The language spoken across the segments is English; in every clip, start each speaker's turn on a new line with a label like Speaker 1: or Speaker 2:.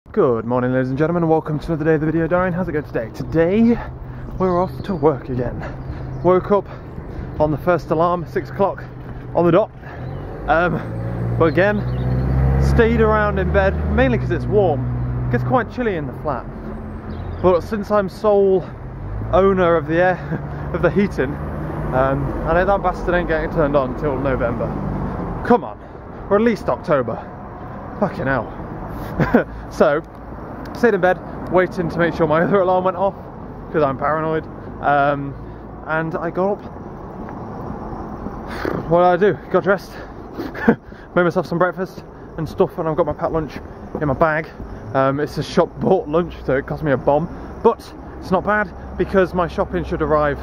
Speaker 1: Good morning, ladies and gentlemen, and welcome to another day of the video diary. How's it going today? Today we're off to work again. Woke up on the first alarm, 6 o'clock on the dot. But again, stayed around in bed mainly because it's warm. It gets quite chilly in the flat. But since I'm sole owner of the air, of the heating, and that bastard ain't getting turned on until November. Come on, or at least October. Fucking hell. So, stayed in bed, waiting to make sure my other alarm went off, because I'm paranoid, and I got up. What did I do? Got dressed, made myself some breakfast and stuff, and I've got my packed lunch in my bag. It's a shop bought lunch, so it cost me a bomb, but it's not bad, because my shopping should arrive,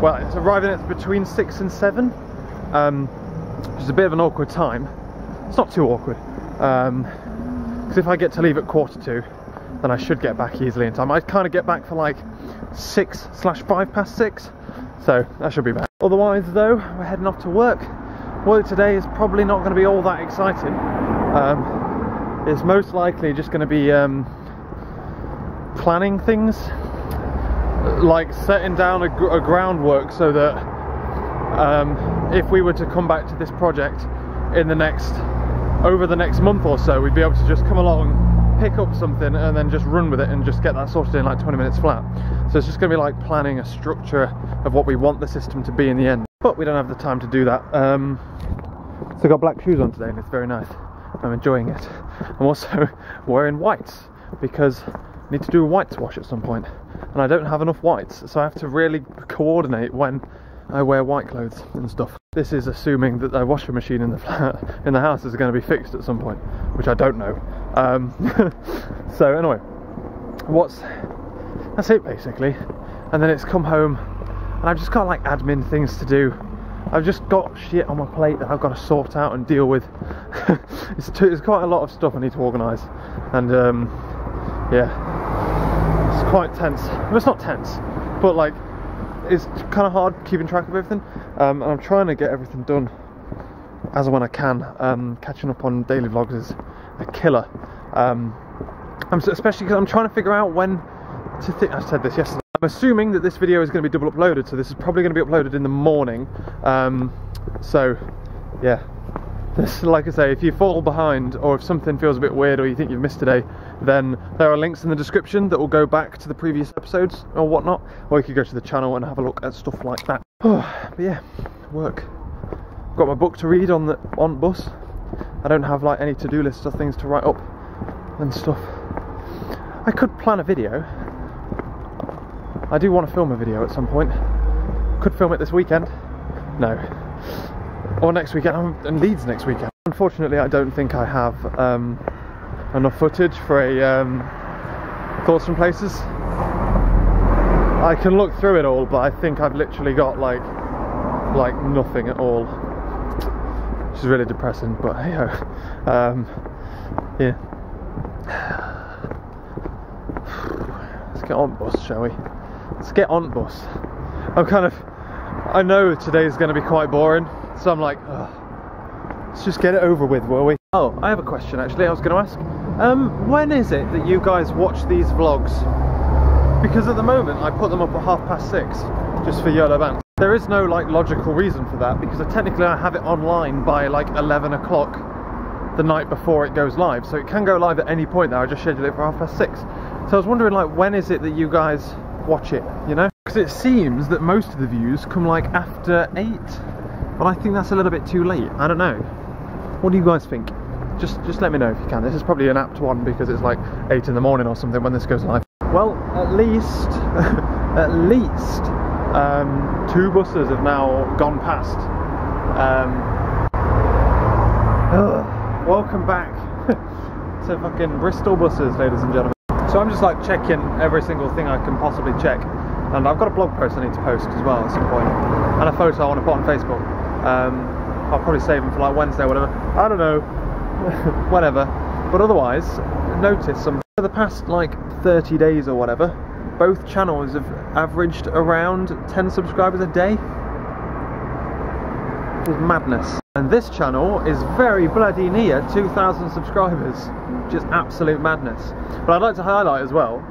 Speaker 1: well, it's arriving at between 6 and 7, which is a bit of an awkward time. It's not too awkward. Because if I get to leave at 1:45, then I should get back easily in time. I kind of get back for like 6/5 past 6, so that should be bad. Otherwise though, we're heading off to work. Work today is probably not going to be all that exciting. It's most likely just going to be planning things, like setting down a groundwork so that if we were to come back to this project in over the next month or so, we'd be able to just come along, pick up something and then just run with it and just get that sorted in like 20 minutes flat. So it's just going to be like planning a structure of what we want the system to be in the end. But we don't have the time to do that. So I've got black shoes on today and it's very nice. I'm enjoying it. I'm also wearing whites because I need to do a whites wash at some point and I don't have enough whites, so I have to really coordinate when I wear white clothes and stuff. This is assuming that the washing machine in the flat, in the house, is going to be fixed at some point, which I don't know. So anyway, that's it basically. And then it's come home, and I've just got like admin things to do. I've just got shit on my plate that I've got to sort out and deal with. It's quite a lot of stuff I need to organise, and yeah, it's quite tense. Well, it's not tense, but like, it's kind of hard keeping track of everything, and I'm trying to get everything done as and when I can. Catching up on daily vlogs is a killer, especially because I'm trying to figure out when to think. I said this yesterday. I'm assuming that this video is going to be double uploaded, so this is probably going to be uploaded in the morning. So yeah, like I say, if you fall behind or if something feels a bit weird or you think you've missed today, then there are links in the description that will go back to the previous episodes or whatnot, or you could go to the channel and have a look at stuff like that. But yeah, work. Got my book to read on bus. I don't have like any to-do lists or things to write up and stuff. I could plan a video. I do want to film a video at some point. Could film it this weekend. No. Or next weekend. I'm in Leeds next weekend. Unfortunately, I don't think I have enough footage for a thoughts from places. I can look through it all, but I think I've literally got like nothing at all, which is really depressing. But hey ho, yeah. Let's get on bus, shall we? Let's get on bus. I know today's going to be quite boring, so I'm like, let's just get it over with, will we? Oh, I have a question actually I was going to ask. When is it that you guys watch these vlogs? Because at the moment I put them up at 6:30 just for YOLO banter. There is no like logical reason for that, because technically I have it online by like 11 o'clock the night before it goes live, so it can go live at any point now. I just scheduled it for 6:30. So I was wondering, like, when is it that you guys watch it, you know? Because it seems that most of the views come like after 8, but I think that's a little bit too late. I don't know. What do you guys think? Just let me know if you can. This is probably an apt one because it's like 8 in the morning or something when this goes live. Well, at least 2 buses have now gone past. Welcome back to fucking Bristol buses, ladies and gentlemen. So I'm just like checking every single thing I can possibly check, and I've got a blog post I need to post as well at some point, and a photo I want to put on Facebook. I'll probably save them for like Wednesday or whatever. I don't know. Whatever. But otherwise, notice for the past like 30 days or whatever, both channels have averaged around 10 subscribers a day. It was madness. And this channel is very bloody near 2,000 subscribers, which is absolute madness. But I'd like to highlight as well,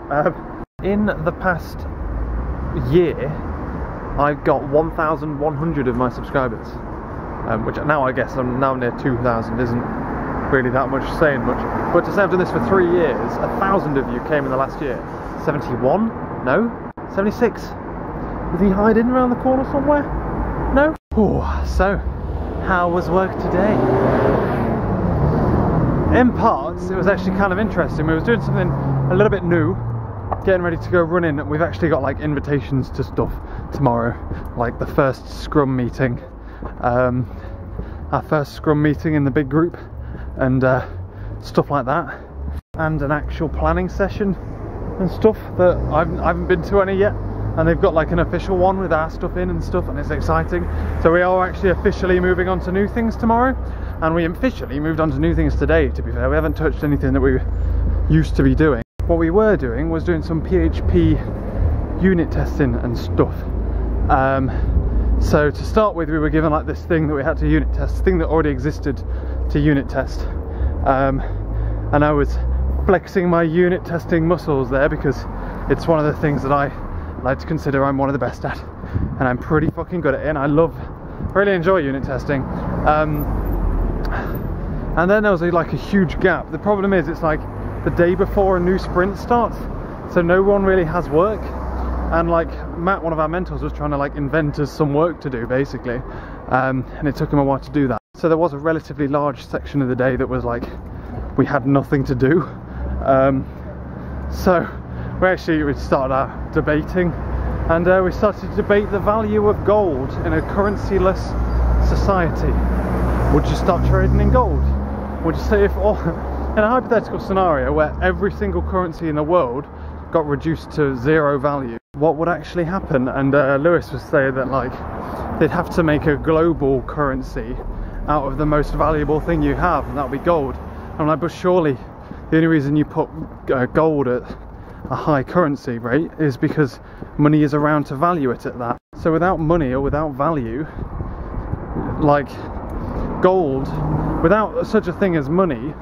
Speaker 1: in the past year, I've got 1,100 of my subscribers, which now I guess I'm now near 2,000 isn't really that much saying much. But to say I've done this for 3 years, 1,000 of you came in the last year. 71? No? 76? Was he hiding around the corner somewhere? No? Ooh, so, how was work today? In parts, it was actually kind of interesting. We was doing something a little bit new, getting ready to go running, and we've actually got like invitations to stuff tomorrow, like the first scrum meeting, our first scrum meeting in the big group, and stuff like that, and an actual planning session and stuff that I haven't been to any yet. And they've got like an official one with our stuff in and stuff, and it's exciting. So we are actually officially moving on to new things tomorrow, and we officially moved on to new things today, to be fair. We haven't touched anything that we used to be doing. What we were doing was doing some PHP unit testing and stuff. So to start with, we were given like this thing that we had to unit test, thing that already existed to unit test. And I was flexing my unit testing muscles there because it's one of the things that I like to consider I'm one of the best at, and I'm pretty fucking good at it, and I really enjoy unit testing. And then there was like a huge gap. The problem is it's like the day before a new sprint starts, so no one really has work, and like Matt, one of our mentors, was trying to like invent us some work to do basically, and it took him a while to do that. So there was a relatively large section of the day that was like we had nothing to do. So we started our debating, and we started to debate the value of gold in a currency-less society. Would you start trading in gold? Would you say, if all, in a hypothetical scenario where every single currency in the world got reduced to 0 value, what would actually happen? And Lewis was saying that like they'd have to make a global currency out of the most valuable thing you have, and that would be gold. I'm like, but surely the only reason you put gold at a high currency rate is because money is around to value it at that. So without money or without value, like gold, without such a thing as money,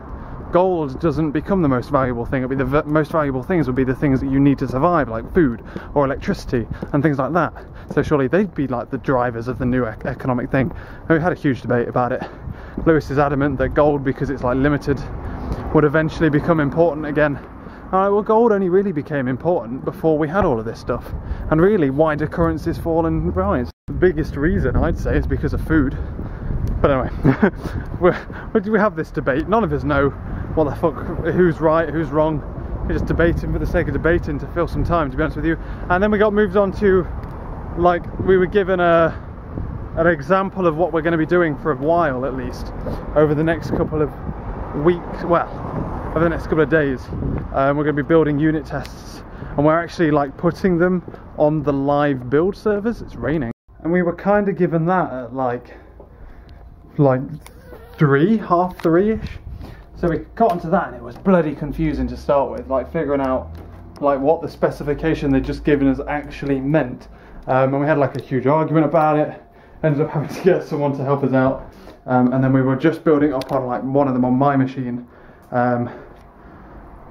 Speaker 1: gold doesn't become the most valuable thing. It'll be the most valuable things would be the things that you need to survive, like food or electricity and things like that. So surely they'd be like the drivers of the new economic thing. And we had a huge debate about it. Lewis is adamant that gold, because it's like limited, would eventually become important again. Well, gold only really became important before we had all of this stuff. And really, why do currencies fall and rise? The biggest reason, I'd say, is because of food. But anyway, we have this debate. None of us know what the fuck, who's right, who's wrong. We're just debating for the sake of debating to fill some time, to be honest with you. And then we got moved on to, like, we were given an example of what we're going to be doing for a while, at least, over the next couple of weeks, well, over the next couple of days. We're going to be building unit tests, and we're actually like putting them on the live build servers. It's raining, and we were kind of given that at like 3:30ish. So we got onto that, and it was bloody confusing to start with, like figuring out like what the specification they'd just given us actually meant. And we had like a huge argument about it. Ended up having to get someone to help us out, and then we were just building up on like one of them on my machine.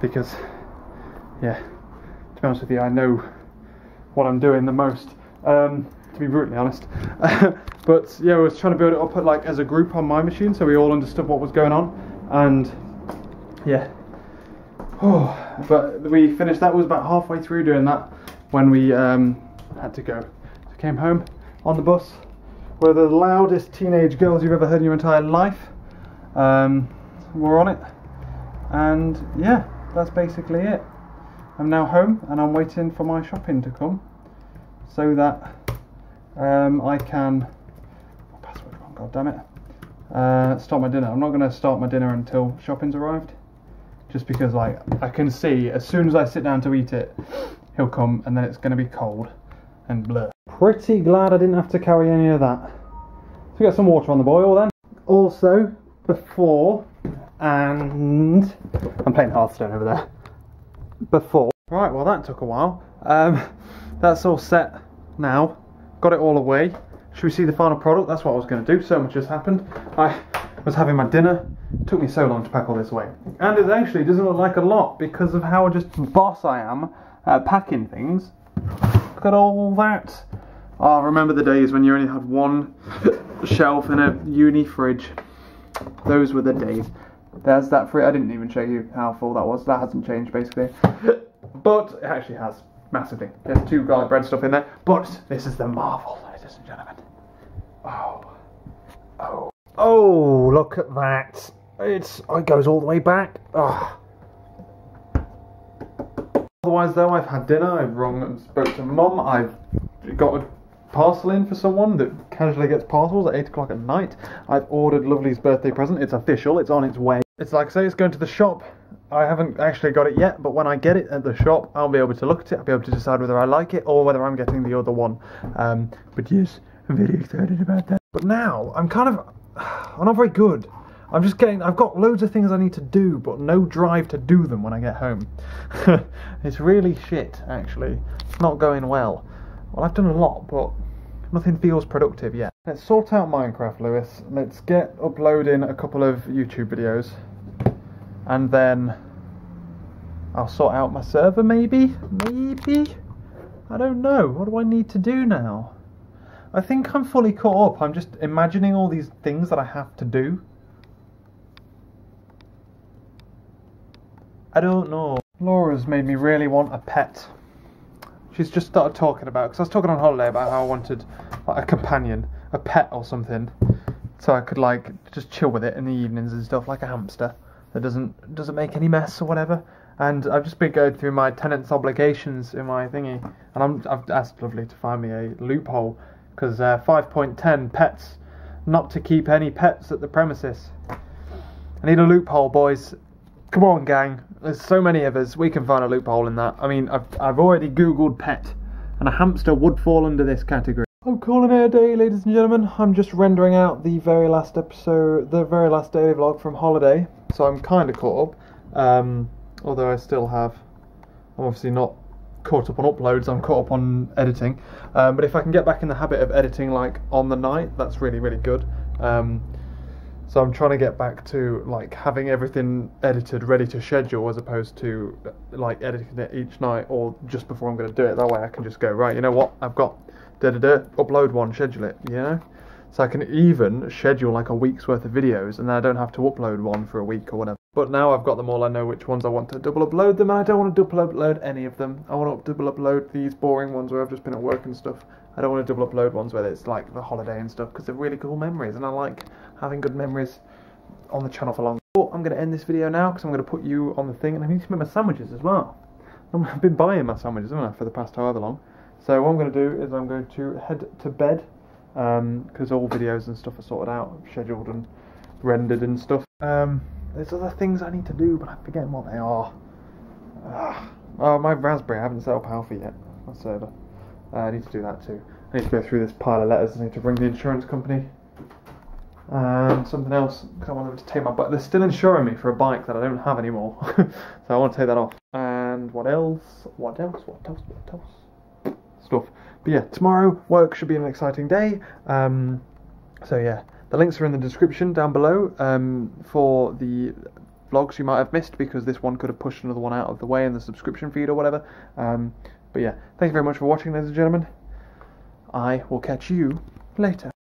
Speaker 1: Because, yeah, to be honest with you, I know what I'm doing the most, to be brutally honest. But yeah, we was trying to build it up like as a group on my machine, so we all understood what was going on, and yeah. But we finished. That was about halfway through doing that when we had to go. So came home on the bus. We're the loudest teenage girls you've ever heard in your entire life. We're on it, and yeah, that's basically it. I'm now home, and I'm waiting for my shopping to come so that I can, password wrong, god damn it, start my dinner. I'm not going to start my dinner until shopping's arrived, just because like I can see as soon as I sit down to eat it, he'll come, and then it's going to be cold and blur. Pretty glad I didn't have to carry any of that. So we got some water on the boil then. Also, before, and I'm playing Hearthstone over there. Before. Right, well that took a while. That's all set now. Got it all away. should we see the final product? That's what I was going to do. So much has happened. I was having my dinner. It took me so long to pack all this away. And it actually doesn't look like a lot because of how just boss I am at packing things. Look at all that. Oh, remember the days when you only had one shelf in a uni fridge. Those were the days. There's that fridge. I didn't even show you how full that was. That hasn't changed basically. But it actually has. Massively. There's 2 garlic bread stuff in there. But this is the marvel, ladies and gentlemen. Oh, look at that. It goes all the way back. Oh. Otherwise though, I've had dinner, I've rung and spoke to Mum, I've got a parcel in for someone that casually gets parcels at 8 o'clock at night. I've ordered Lovely's birthday present, it's official, it's on its way. It's like I say, it's going to the shop. I haven't actually got it yet, but when I get it at the shop, I'll be able to look at it, I'll be able to decide whether I like it or whether I'm getting the other one. But yes, I'm very excited about that. But now, I'm not very good. I've got loads of things I need to do, but no drive to do them when I get home. It's really shit, actually. It's not going well. Well, I've done a lot, but nothing feels productive yet. Let's sort out Minecraft, Lewis. Let's get uploading a couple of YouTube videos. And then I'll sort out my server, maybe? Maybe? I don't know. What do I need to do now? I think I'm fully caught up. I'm just imagining all these things that I have to do. I don't know. Laura's made me really want a pet. She's just started talking about, because I was talking on holiday about how I wanted like a companion, a pet or something, so I could like just chill with it in the evenings and stuff, like a hamster that doesn't make any mess or whatever. And I've just been going through my tenant's obligations in my thingy, and I've asked Lovely to find me a loophole, because 5.10 pets, not to keep any pets at the premises. I need a loophole, boys. Come on, gang. There's so many of us. We can find a loophole in that. I mean, I've already googled pet, and a hamster would fall under this category. I'm calling it a day, ladies and gentlemen. I'm just rendering out the very last episode, the very last daily vlog from holiday. So I'm kind of caught up. Although I still have, I'm obviously not caught up on uploads, I'm caught up on editing. But if I can get back in the habit of editing like on the night, that's really, really good. So I'm trying to get back to like having everything edited, ready to schedule, as opposed to like editing it each night or just before I'm going to do it. That way I can just go, right, you know what, I've got upload one, schedule it, you know? So I can even schedule like a week's worth of videos, and then I don't have to upload one for a week or whatever. But now I've got them all, I know which ones I want to double upload them, and I don't want to double upload any of them. I want to double upload these boring ones where I've just been at work and stuff. I don't want to double upload ones where it's like the holiday and stuff, because they're really cool memories, and I like having good memories on the channel for long. But I'm going to end this video now, because I'm going to put you on the thing, and I need to make my sandwiches as well. I've been buying my sandwiches, haven't I, for the past however long. So what I'm going to do is I'm going to head to bed, because all videos and stuff are sorted out, scheduled and rendered and stuff. There's other things I need to do, but I'm forgetting what they are. Oh, my raspberry, I haven't set up Alpha yet, my server. I need to do that too. I need to go through this pile of letters. I need to ring the insurance company. And something else, because I want them to take my bike. They're still insuring me for a bike that I don't have anymore. So I want to take that off. And what else? What else? Stuff. But yeah, tomorrow work should be an exciting day. So yeah, the links are in the description down below for the vlogs you might have missed, because this one could have pushed another one out of the way in the subscription feed or whatever. But yeah, thank you very much for watching, ladies and gentlemen. I will catch you later.